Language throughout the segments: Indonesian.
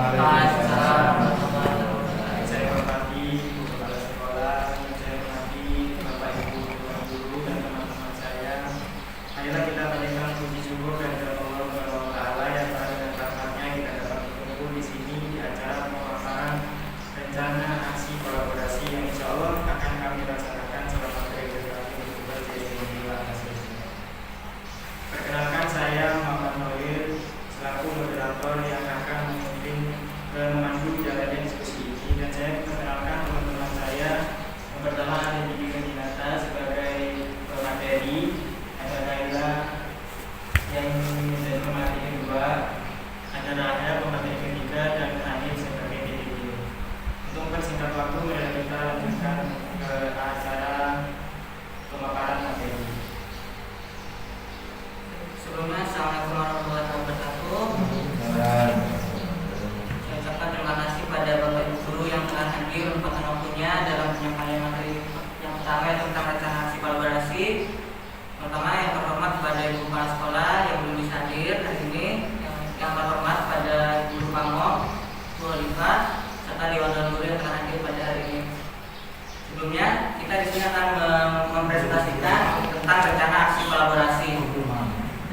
Waalaikumsalam. Saya hormati Ibu Kepala Sekolah, saya hormati Bapak Ibu guru dan teman-teman saya. Marilah kita panjatkan puji syukur kepada Allah Subhanahu wa taala yang telah dengan rahmatnya kita dapat berkumpul di sini di acara pemaparan rencana aksi kolaborasi yang insya Allah akan kami laksanakan selama periode kami bertugas di Indonesia hasilnya. Perkenalkan, saya Muhammad Noir selaku moderator yang akan memimpin memandu jalannya diskusi ini, dan saya memperkenalkan teman-teman saya. Yang pertama ada Didi Dinata sebagai pemateri, ada Laila yang menjadi pemateri kedua, ada Rahel pemateri ketiga, dan Hanif sebagai DDD. Untuk mempersingkat waktu, mari kita lanjutkan ke acara pemaparan materi. Sebelumnya, Assalamualaikum warahmatullahi wabarakatuh. Saya ucapkan terima kasih pada Bapak Ibu guru yang telah hadir menyempatkan waktunya dalam penyampaian materi yang pertama tentang rencana aksi kolaborasi. Pertama, yang terhormat kepada Ibu Kepala Sekolah yang belum bisa hadir hari ini, yang terhormat pada Guru Pamo, Bu Oliva, serta Dewan Guru yang telah hadir pada hari ini. Sebelumnya, kita di sini akan mempresentasikan tentang rencana aksi kolaborasi.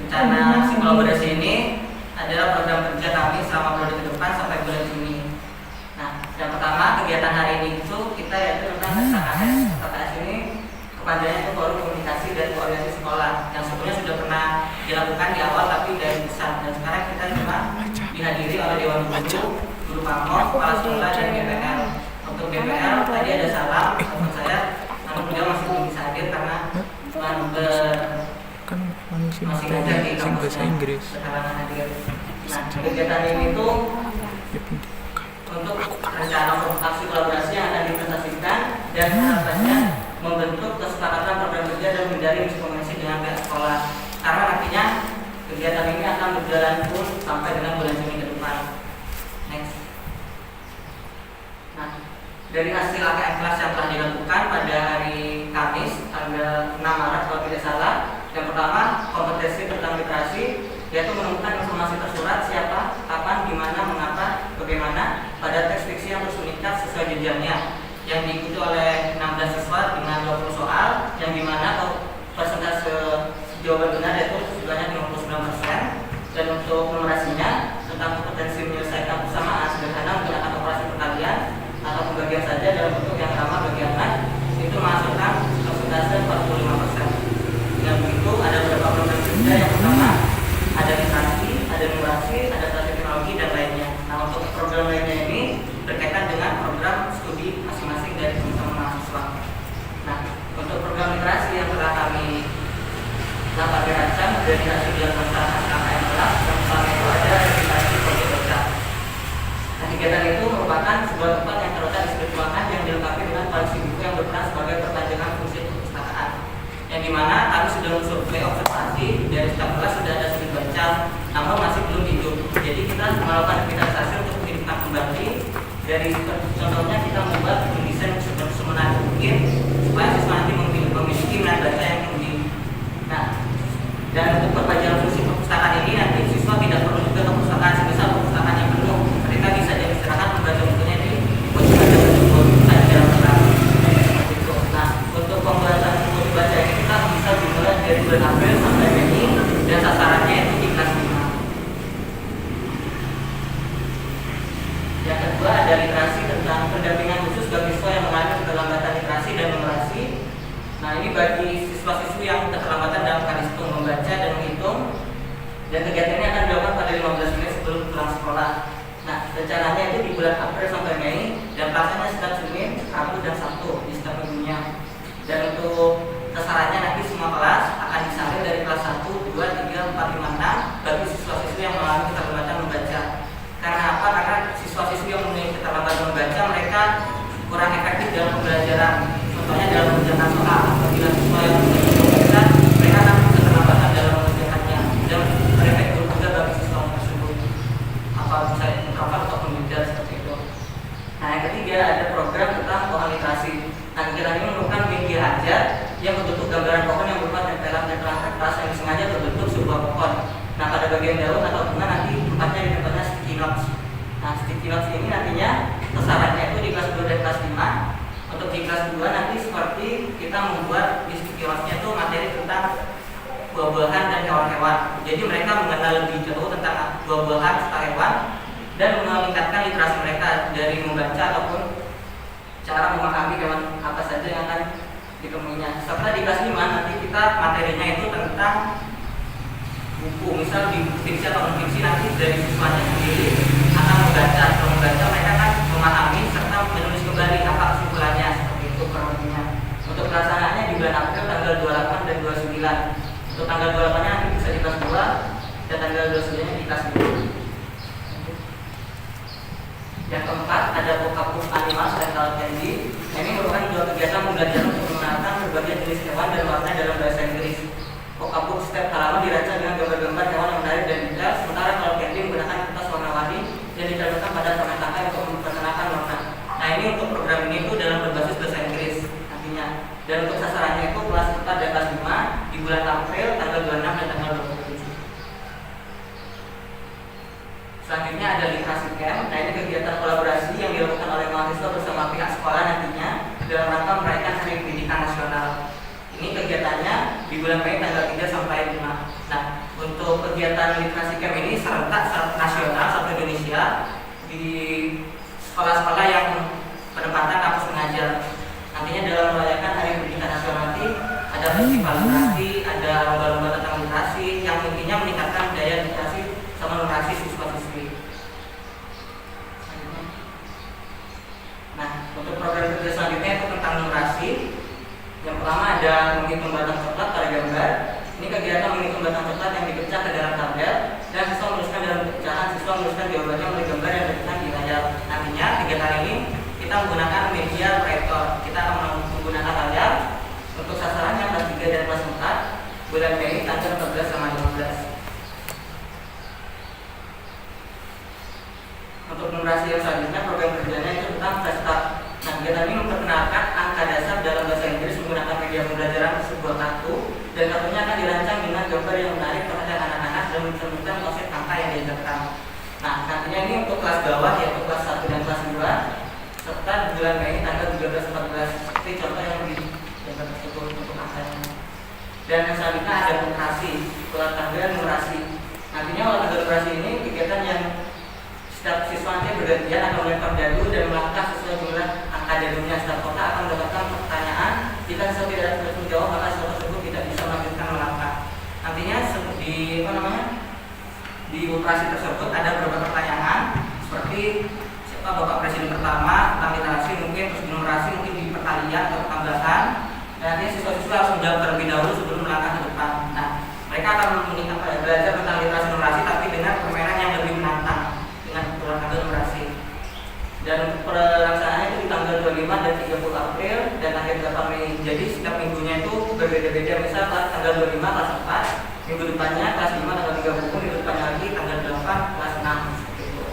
Rencana aksi kolaborasi ini adalah program kerja kami selama periode ke depan sampai bulan Juni. Nah, yang pertama, kegiatan hari ini itu kita yaitu tentang KKS. KKS ini kepanjangannya itu Forum Komunikasi dan Koordinasi Sekolah, yang sebelumnya sudah pernah dilakukan di awal tapi dari pusat, dan sekarang kita cuma dihadiri oleh Dewan Guru, Guru Pamo, Kepala Sekolah, dan BPL. Untuk BPL tadi ada Salam teman saya, namun beliau masih belum bisa hadir karena kan manusia masih ngajar di bahasa Inggris. Sekarang hadir. Nah, kegiatan ini tuh untuk rencana aksi kolaborasi yang akan dipresentasikan dan harapannya membentuk kesepakatan program kerja dan menghindari miskomunikasi dengan pihak sekolah. Karena nantinya kegiatan ini akan berjalan pun sampai dengan bulan Juni ke depan. Next. Nah, dari hasil AKM kelas yang telah dilakukan pada hari Kamis tanggal 6 Maret kalau tidak salah, yang pertama kompetensi tentang literasi, yaitu menemukan informasi tersurat siapa, kapan, di mana, mengapa, bagaimana pada teks fiksi yang terus meningkat sesuai jenjangnya, yang diikuti oleh 16 siswa dengan 20 soal, yang dimana persentase jawaban benar yaitu sebanyak 59%. Dan untuk numerasinya tentang kompetensi menyelesaikan persamaan sederhana menggunakan operasi perkalian atau pembagian saja dalam bentuk yang ramah bagi anak, itu menghasilkan persentase 45%. Dengan begitu ada beberapa program kerja. Yang pertama ada literasi, ada numerasi, ada teknologi dan lainnya. Nah, untuk program lainnya ini berkaitan dengan program studi masing-masing dari teman-teman mahasiswa. Nah, untuk program literasi yang telah kami dapat dirancang dari hasil dilaksanakan KKM kelas, yang pertama itu ada literasi proyek baca. Nah, kegiatan itu merupakan sebuah tempat yang terletak di spiritualkan yang dilengkapi dengan koleksi buku yang berperan sebagai perpanjangan fungsi perpustakaan, yang dimana kami sudah mensurvei observasi dari setiap kelas sudah ada seni baca, namun masih belum hidup. Jadi kita melakukan revitalisasi untuk menghidupkan kembali. Dari contohnya kita membuat mendesain semenarik mungkin supaya siswa nanti memiliki minat baca yang tinggi. Nah, dan untuk perpanjangan fungsi perpustakaan ini nanti siswa tidak perlu juga ke perpustakaan, semisal perpustakaan yang penuh, mereka bisa jadi istirahat membaca bukunya di saja dalam terang. Nah, untuk pembahasan buku baca ini kita bisa dimulai dari bulan April sampai Mei, dan sasarannya itu di kelas 5. Yang kedua ada literasi tentang pendampingan khusus bagi siswa yang mengalami keterlambatan literasi dan numerasi. Nah, ini bagi siswa-siswi yang keterlambatan dalam hitung, membaca dan menghitung. Dan kegiatan ini akan dilakukan pada 15 Mei sebelum pulang sekolah. Nah, rencananya itu di bulan April sampai Mei, dan pelaksanaannya setiap Senin, Rabu, dan Sabtu di setiap minggunya. Dan untuk sasarannya nanti semua kelas akan disalin dari kelas 1, 2, 3, 4, 5, 6 bagi siswa-siswi yang mengalami keterlambatan membaca. Karena apa? Karena siswa-siswi yang memiliki keterlambatan membaca mereka kurang efektif dalam pembelajaran. Contohnya dalam mengerjakan soal, apabila siswa yang membaca mereka akan keterlambatan dalam mengerjakannya, dan berefek juga bagi siswa tersebut. Apa bisa introvert atau pembelajar seperti itu. Nah, yang ketiga ada program tentang pohon literasi. Nah, kegiatan ini merupakan media ajar yang berbentuk gambaran pohon yang berupa tempelan-tempelan kertas yang sengaja berbentuk sebuah pohon. Nah, pada bagian daun atau bunga nanti tempatnya di tempatnya sticky notes. Nah, sticky Jadi mereka mengenal lebih jauh tentang buah-buahan serta hewan dan meningkatkan literasi mereka dari membaca ataupun cara memahami hewan apa saja yang akan ditemuinya. Serta di kelas 5 nanti kita materinya itu tentang buku, misal di fiksi atau non fiksi, nanti dari siswanya sendiri akan membaca. Setelah membaca mereka akan memahami serta menulis kembali apa kesimpulannya, seperti itu kronologinya. Untuk pelaksanaannya di bulan April tanggal 28 dan 29. Untuk tanggal 28 nya nanti bisa di kelas 2 dan tanggal 29 nya di kelas 1. Yang keempat ada vocabulary animal dan color candy. Ini merupakan dua kegiatan pembelajaran untuk mengenalkan berbagai jenis hewan dan warna dalam bahasa Inggris. Vocabulary setiap halaman dirancang dengan gambar-gambar hewan yang menarik dan detail, sementara color candy menggunakan kertas warna-warni yang dicantumkan pada permen tangkai untuk memperkenalkan warna. Nah, ini untuk program ini itu dalam berbasis bahasa Inggris nantinya. Dan untuk sasarannya itu kelas 4 dan kelas 5 di bulan April tanggal 26 dan tanggal 27. Selanjutnya ada literasi camp. Nah, ini kegiatan kolaborasi yang dilakukan oleh mahasiswa bersama pihak sekolah nantinya dalam rangka merayakan Hari Pendidikan Nasional. Ini kegiatannya di bulan Mei tanggal 3 sampai 5. Nah, untuk kegiatan literasi camp ini serentak nasional satu Indonesia di sekolah-sekolah yang penempatan kampus mengajar. Nantinya dalam merayakan Hari Pendidikan Nasional nanti ada festival literasi, ada lomba-lomba tentang literasi yang intinya meningkatkan daya literasi sama numerasi siswa-siswi. Nah, untuk program kerja selanjutnya itu tentang numerasi. Yang pertama ada menghitung batang coklat pada gambar. Ini kegiatan menghitung batang coklat yang dipecah ke dalam tabel dan siswa menuliskan dalam pecahan, siswa menuliskan jawabannya melalui gambar yang terpecah di layar. Nantinya kegiatan ini kita menggunakan media proyektor. Kita akan menggunakan layar. Untuk sasarannya kelas 3 dan kelas 4 bulan Mei tanggal 14 sama 15. Untuk numerasi yang selanjutnya program kerjanya itu tentang Prestart. Nah, kegiatan ini memperkenalkan angka dasar dalam bahasa Inggris menggunakan media pembelajaran sebuah kartu, dan kartunya akan dirancang dengan gambar yang menarik perhatian anak-anak dan mencerminkan konsep angka yang diajarkan. Nah, nantinya ini untuk kelas bawah yaitu kelas 1 dan kelas 2 serta di bulan Mei tanggal 13-14 seperti contoh yang di gambar tersebut untuk angkanya. Dan yang selanjutnya ada numerasi, olahraga numerasi. Nantinya olahraga numerasi ini kegiatan yang setiap siswa nanti bergantian akan melempar dadu dan melangkah sesuai jumlah angka dadunya. Setiap kota akan mendapatkan pertanyaan. Jika siswa tidak dapat menjawab, maka siswa tersebut tidak bisa melanjutkan melangkah. Nantinya di operasi tersebut ada beberapa pertanyaan seperti siapa Bapak Presiden pertama, tentang literasi mungkin, terus numerasi mungkin di perkalian atau tambahan. Dan nanti siswa-siswa harus menjawab terlebih dahulu sebelum melangkah ke depan. Nah, mereka akan belajar tentang literasi numerasi tapi dengan permainan yang lebih menantang dengan olahraga numerasi. Dan pelaksanaannya itu di tanggal 25 dan 30 April dan tanggal 8 Mei. Jadi setiap minggunya itu berbeda-beda. Misal tanggal 25 kelas 4, minggu depannya kelas 5 tanggal 30, minggu depannya lagi tanggal 8 kelas 6 seperti itu.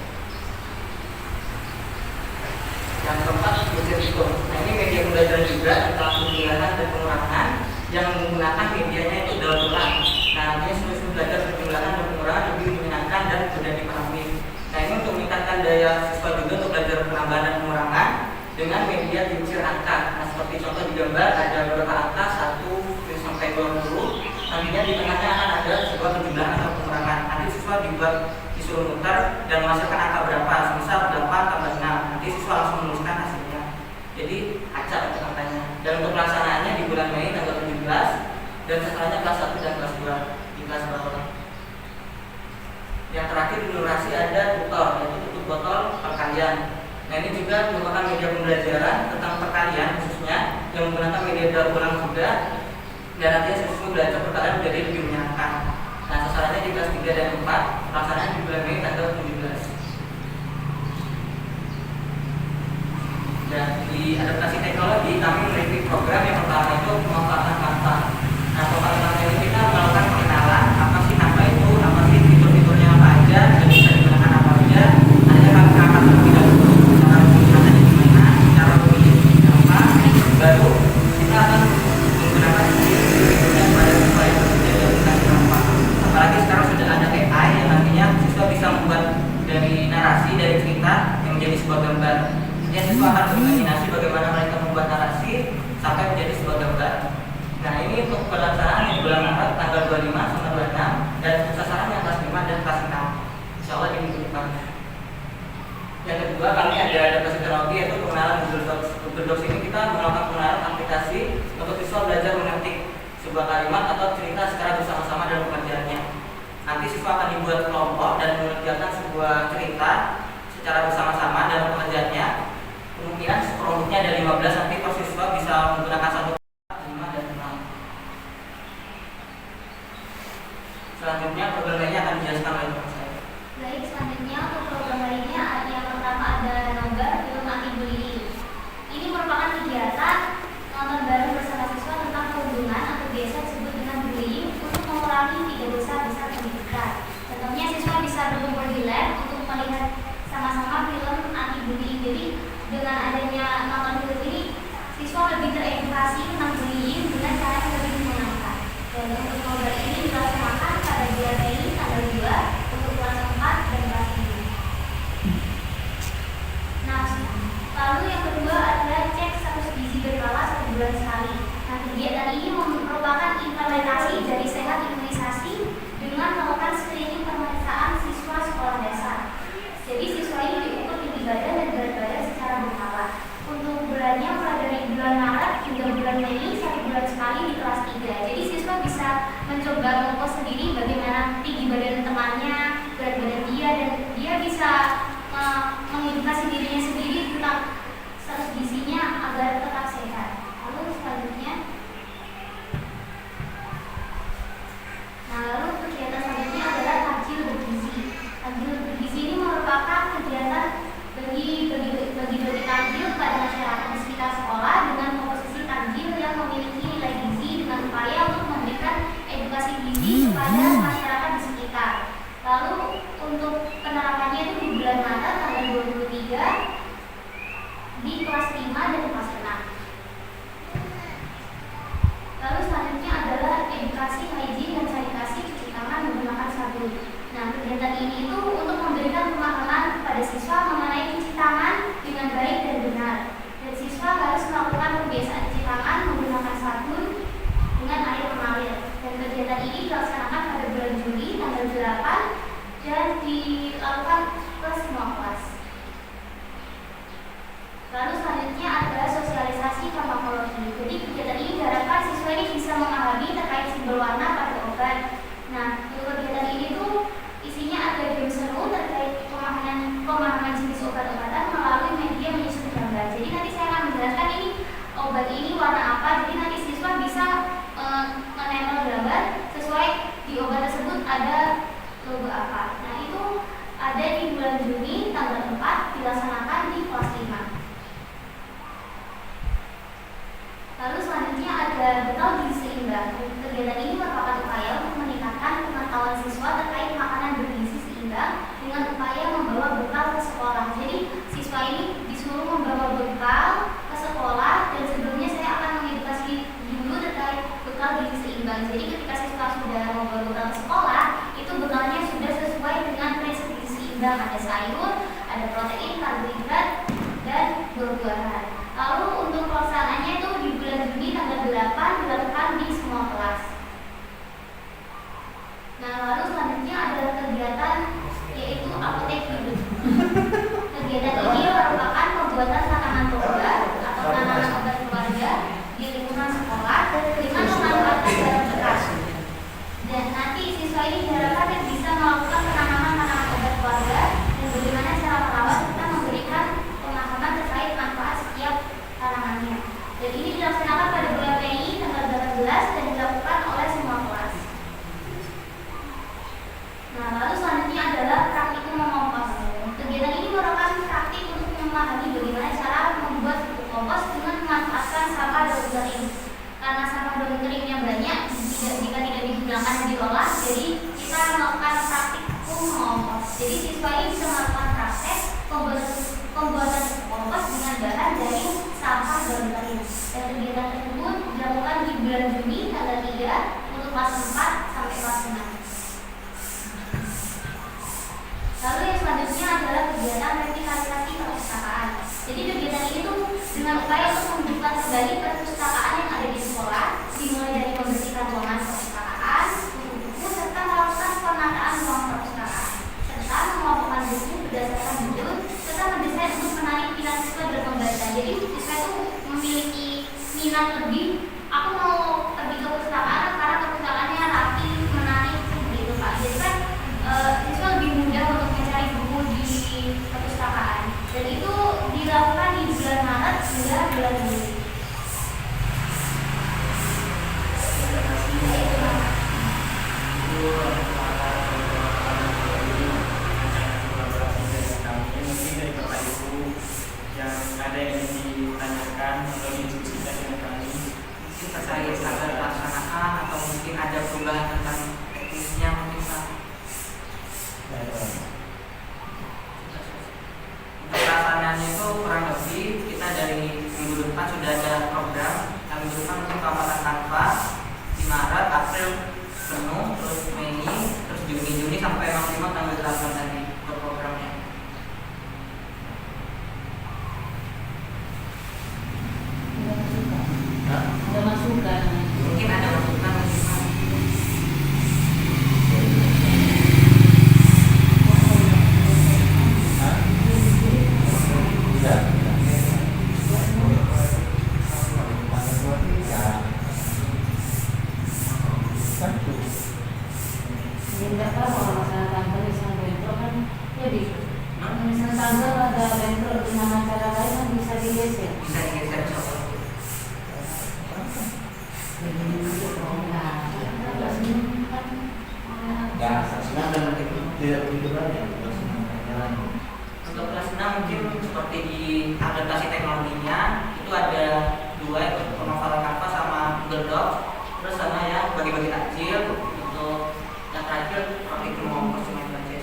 Yang keempat ujian hitung. Nah, ini media pembelajaran juga tentang penjelasan dan pengurangan yang menggunakan medianya itu daur ulang. Nah, nantinya siswa belajar penjelasan dan pengurangan lebih menyenangkan dan mudah dipahami. Nah, ini untuk meningkatkan daya siswa juga untuk belajar penambahan dan pengurangan dengan media kincir angka. Nah, seperti contoh di gambar ada beberapa angka 1 sampai 20. Nantinya di tengahnya akan ada sebuah penjumlahan atau pengurangan. Nanti siswa disuruh muter dan menghasilkan angka berapa. Misal 8 tambah 6. Nanti siswa langsung menuliskan hasilnya. Jadi acak untuk angkanya. Dan untuk pelaksanaannya di bulan Mei tanggal 17 dan sasarannya kelas 1 dan kelas 2 di kelas bawah. Yang terakhir di numerasi ada tutor, yaitu tutup botol perkalian. Nah, ini juga merupakan media pembelajaran tentang perkalian khususnya yang menggunakan media daur ulang juga, dan nantinya siswa belajar perkalian menjadi lebih menyenangkan. Nah, sasarannya di kelas 3 dan 4, pelaksanaan di bulan Mei tanggal 17. Dan di adaptasi teknologi kami memiliki program yang pertama itu pemanfaatan Canva. Nah, pemanfaatan Canva ini kita melakukan pengenalan apa sih Canva itu, apa sih fitur-fiturnya apa aja, dan bisa digunakan apa aja. Nanti kami akan terlebih dahulu cara menggunakannya gimana, cara memilih Canva, baru kita akan menggunakan fitur-fiturnya pada siswa yang bekerja dengan Canva. Apalagi sekarang sudah ada AI yang nantinya siswa bisa membuat dari narasi, dari cerita yang menjadi sebuah gambar. Ya, siswa akan berimajinasi bagaimana mereka membuat narasi sampai menjadi sebuah gambar. Nah, ini untuk pelaksanaan di bulan Maret tanggal 25 sampai 26 dan sasaran yang kelas 5 dan kelas 6. Insya Allah di minggu depan. Yang kedua, kami ada adaptasi teknologi, yaitu pengenalan Google Docs. Google Docs ini kita melakukan pengenalan aplikasi untuk siswa belajar mengetik sebuah kalimat atau cerita secara bersama-sama dalam pengerjaannya. Nanti siswa akan dibuat kelompok dan mengerjakan sebuah cerita secara bersama-sama dalam pengerjaannya. Kemungkinan produknya ada 15, nanti per siswa bisa menggunakan 1, 5, dan 6. Selanjutnya program lainnya akan dijelaskan oleh teman saya. Baik, selanjutnya untuk program lainnya yang pertama ada nobar film anti-bullying. Ini merupakan kegiatan nonton bareng bersama siswa tentang perundungan atau biasa disebut dengan bullying untuk mengurangi 3 dosa besar pendidikan. Contohnya siswa bisa berkumpul di lab untuk melihat sama-sama film anti-bullying. Jadi dengan adanya nonton film ini, siswa lebih teredukasi tentang bullying dengan cara yang lebih menyenangkan. Dan untuk nobar ini dilaksanakan pada bulan Mei tanggal 2 untuk kelas 4 dan kelas 5. Nah, lalu yang kedua adalah cek status gizi berkala 1 bulan sekali. Nah, kegiatan ini merupakan implementasi dari sehat imunisasi dengan melakukan screening pemeriksaan siswa sekolah dasar. Jadi siswa ini diukur tinggi badan dan berat badan secara berkala. Untuk bulannya mulai dari bulan Maret hingga bulan Mei 1 bulan sekali di kelas 3. Jadi siswa bisa mencoba mengukur sendiri bagaimana tinggi badan temannya, berat badan dia, dan dia bisa mengedukasi dirinya sendiri tentang status gizinya agar tetap sehat. Lalu selanjutnya, kegiatan selanjutnya adalah takjil bergizi. Takjil bergizi ini merupakan kegiatan bagi takjil pada masyarakat di sekitar sekolah dengan komposisi takjil yang memiliki nilai gizi dengan upaya untuk memberikan edukasi gizi kepada masyarakat di sekitar. Lalu untuk penerapannya itu di bulan Maret tanggal 23 di kelas 5 dan kelas 6. Lalu selanjutnya adalah edukasi hygiene dan sanitasi cuci tangan menggunakan sabun. Nah, kegiatan ini itu untuk memberikan pemahaman kepada siswa mengenai cuci tangan dengan baik dan benar. Dan siswa harus melakukan kebiasaan cuci tangan menggunakan sabun dengan air mengalir. Dan kegiatan ini dilaksanakan pada bulan Juli tanggal 8 dan dilakukan ke semua kelas. Lalu selanjutnya adalah sosialisasi farmakologi. Jadi kegiatan ini diharapkan siswa ini bisa memahami terkait simbol warna pada obat. Nah, untuk kegiatan ini tuh isinya ada game seru terkait pemahaman jenis obat-obatan melalui media menyusun gambar. Jadi nanti saya akan menjelaskan ini obat ini warna apa. Jadi nanti siswa bisa menempel gambar sesuai di obat tersebut ada logo apa. Nah, itu ada di bulan Juni tanggal 4 dilaksanakan di kelas 5. Lalu selanjutnya ada bekal gizi seimbang. Kegiatan ini merupakan upaya untuk meningkatkan pengetahuan siswa terkait makanan bergizi seimbang dengan upaya membawa bekal ke sekolah. Jadi siswa ini disuruh membawa bekal ke sekolah, dan sebelumnya saya akan mengedukasi dulu terkait bekal gizi seimbang. Jadi ketika siswa sudah membawa bekal ke sekolah, itu bekalnya sudah sesuai dengan prinsip gizi seimbang. Ada sayur, ada protein, karbohidrat, dan buah-buahan. Lalu untuk pelaksanaannya itu di bulan Juni tanggal 8 dilakukan di semua kelas. Nah, lalu selanjutnya adalah kegiatan yaitu apotek hidup. Kegiatan ini merupakan pembuatan tanaman obat atau tanaman obat keluarga di lingkungan sekolah dengan memanfaatkan barang bekas. Dan nanti siswa ini diharapkan bisa melakukan penanaman tanaman obat keluarga dan bagaimana cara merawat serta memberikan pemahaman terkait manfaat setiap tanamannya. Dan ini dilaksanakan pada bulan Mei tanggal 18 dan dilakukan oleh semua kelas. Nah, lalu selanjutnya adalah praktikum mengompos. Kegiatan ini merupakan praktik untuk memahami bagaimana cara membuat pupuk kompos dengan memanfaatkan sampah daun kering. Karena sampah daun keringnya banyak, jika tidak digunakan dan diolah, jadi kita melakukan praktikum mengompos. Jadi siswa ini bisa melakukan praktek pembuatan pupuk kompos dengan bahan dari sampah daun kering. Dan kegiatan tersebut dilakukan di bulan Juni tanggal 3 untuk kelas 4 sampai kelas 6. Lalu yang selanjutnya adalah kegiatan revitalisasi perpustakaan. Jadi kegiatan ini tuh dengan upaya untuk menghidupkan kembali perpustakaan yang ada di sekolah, dimulai dari membersihkan ruangan perpustakaan, buku-buku, serta melakukan minat lebih, aku mau pergi ke perpustakaan karena perpustakaannya rapi, menarik gitu Pak. Jadi kan siswa lebih mudah untuk mencari buku di perpustakaan, dan itu dilakukan di bulan Maret hingga bulan Juli. Yang ada yang ditanyakan atau didiskusikan dengan kami, Mungkin terkait agar pelaksanaan atau mungkin ada perubahan tentang teknisnya mungkin Pak. Untuk pelaksanaannya itu kurang lebih kita dari minggu depan sudah ada program. Yang minggu depan untuk pemaparan tanpa di Maret, April penuh, terus Mei, terus Juni sampai maksimal tanggal 8 tadi untuk programnya. Ada masukan. Mungkin ada masukan mungkin Pak. Tidak tahu kalau masalah tanggal misalnya bentrok kan jadi misalnya tanggal ada bentrok dengan acara lain kan bisa digeser. Bisa digeser soal. Ya, senang dan tidak begitu banyak. Untuk kelas 6 mungkin seperti di adaptasi teknologinya itu ada 2, itu pemaparan kanvas sama Google Docs, terus sama ya bagi-bagi takjil. Untuk yang terakhir seperti itu mau persiapan belajar.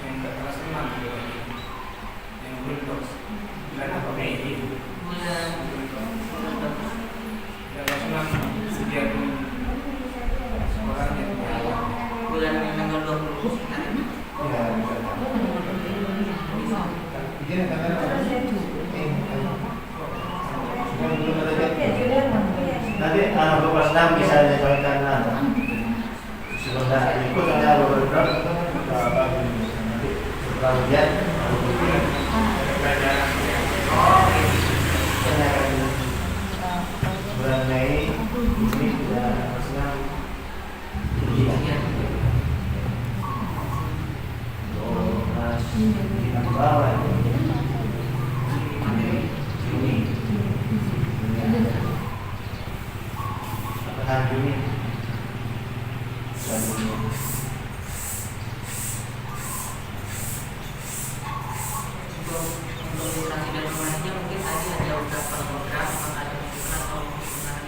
yang ke kelas 6 juga yang belum bulan apa Mei Bulan kelas 6 setiap sekolah yang bulan tanggal 20 sekitar itu. Nanti anak kelas 6 bisa disampaikan sebentar ikut ada beberapa nanti setelah ujian bulan Mei ini sudah maksudnya ujian kelas di bawah Juni pertengahan Juni Untuk literasi dan humanisnya mungkin tadi ada beberapa program yang ada masukan atau masukan.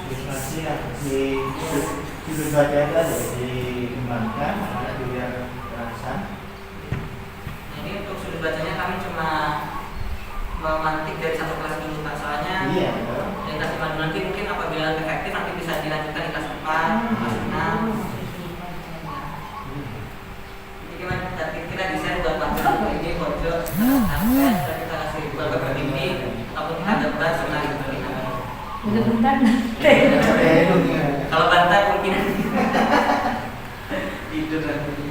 Ilustrasi yang di sudut baca itu ada dikembangkan ada juga perasaan. Jadi untuk sudut bacanya kami cuma memantik dari satu kelas dulu Pak, soalnya Iya, di kelas 5 nanti mungkin apabila efektif nanti bisa dilanjutkan di kelas 4, kelas 6. Jadi kita desain buat patung ini pojok, akses, dan kita kasih beberapa ini, ataupun kita ada berat sebenarnya gitu. Bentar-bentar. Kalau bantai mungkin tidur nanti.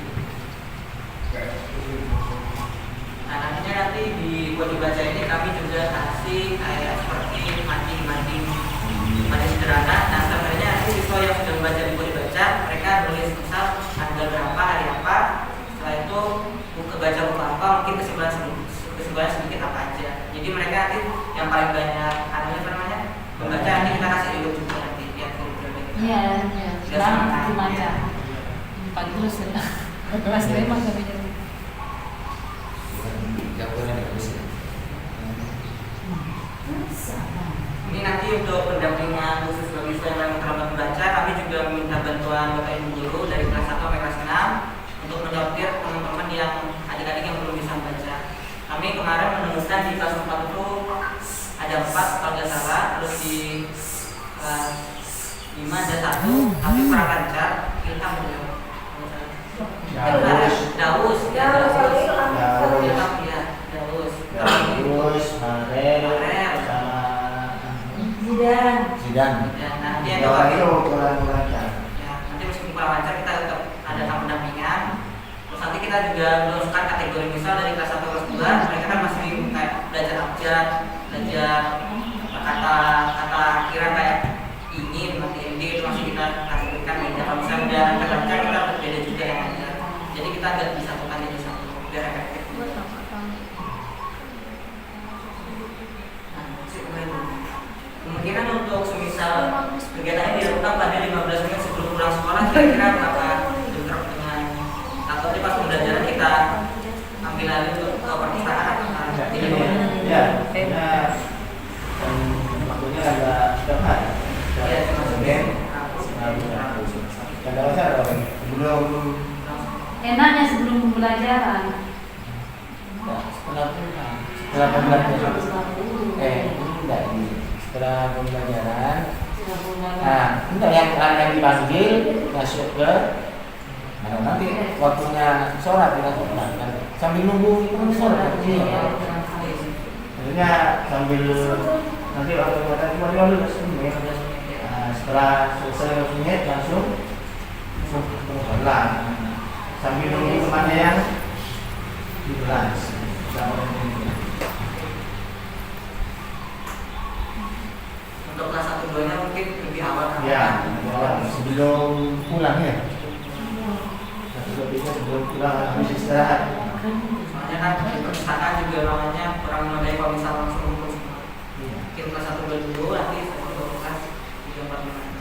Nah nantinya nanti di pojok baca ini kami juga kasih kayak seperti mading sederhana. Nah sebenarnya nanti siswa yang sudah membaca di pojok baca, mereka nulis misal tanggal berapa, hari apa. Setelah itu buku baca buku apa, mungkin kesimpulan sedikit apa aja. Jadi mereka nanti yang paling banyak namanya membaca nanti kita kasih dulu juga nanti lihat gitu. Iya, sekarang dibaca. Pagi terus ya. Kelas 5 kami jadi. Ini nanti untuk pendampingan khusus bagi siswa yang terlambat membaca, kami juga meminta bantuan Bapak Ibu guru dari kelas 1 sampai kelas 6 untuk menyortir teman-teman yang adik-adik yang belum bisa membaca. Kami kemarin menemukan di kelas 4 itu ada 4 kalau tidak salah, terus di kelas 5 ada 1, tapi kurang lancar, Ilham beliau. Daus, Marel sama Zidan. Zidan. Dan nanti ada Jawa lagi itu kurang lancar. kita juga memasukkan kategori misal dari kelas 1 kelas 2 mereka kan masih kayak belajar abjad, belajar kata kira kayak ingin, mati indi itu masih kita kategorikan meja. Kalau misalnya udah kerja kita berbeda juga yang ada. Jadi kita nggak disatukan jadi satu biar efektif. Kemungkinan untuk semisal kegiatan ini dilakukan pada 15 menit sebelum pulang sekolah, kira-kira apakah bentrok dengan atau pas pembelajaran kita ambil alih untuk ke perpustakaan atau tidak? Ya, karena waktunya agak cepat. Ya, cuma sebentar. Ada masalah sebelum Enaknya sebelum pembelajaran. Setelah pembelajaran. Enggak ini. Setelah pembelajaran. Nah, untuk yang dipanggil masuk ke nanti waktunya sholat kita kan sambil nunggu itu sholat sebenarnya sambil nanti waktu kita lulus setelah selesai waktunya langsung sholat sambil nunggu temannya yang di kelas. Untuk kelas 1-2 nya mungkin lebih awal kan? Ya, sebelum pulang ya. Sebelum pulang habis istirahat. Soalnya kan di perpustakaan juga namanya kurang memadai kalau misal langsung ngumpul semua. Mungkin kelas 1-2 dulu, nanti 1-2 kelas 3-4-5.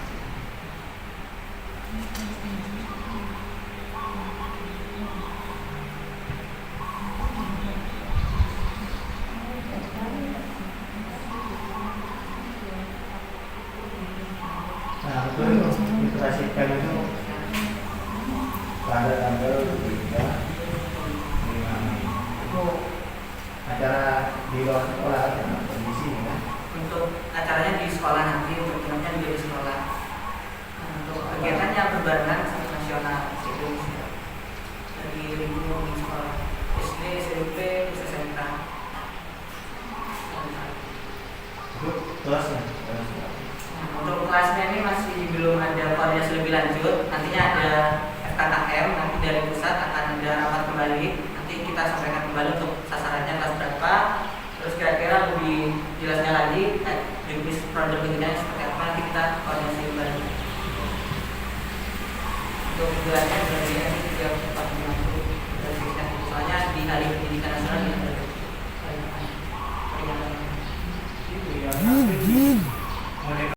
Nah, itu dioperasikan itu pada tanggal 3 5 itu acara di luar sekolah ada kondisi ya. Untuk acaranya di sekolah nanti, untuk temannya juga di sekolah. Untuk kegiatan yang berbarengan sama nasional itu dari lingkungan sekolah SD, SMP, SMK. Itu kelasnya. Untuk kelasnya ini masih belum ada koordinasi lebih lanjut. Nantinya ada FKKM, nanti dari pusat akan ada rapat kembali. Nanti kita sampaikan kembali untuk sasarannya kelas berapa. Terus kira-kira lebih jelasnya lagi, jenis program begini seperti apa, nanti kita koordinasi kembali. Untuk bulannya berarti 3-4 minggu. Soalnya di hari pendidikan nasional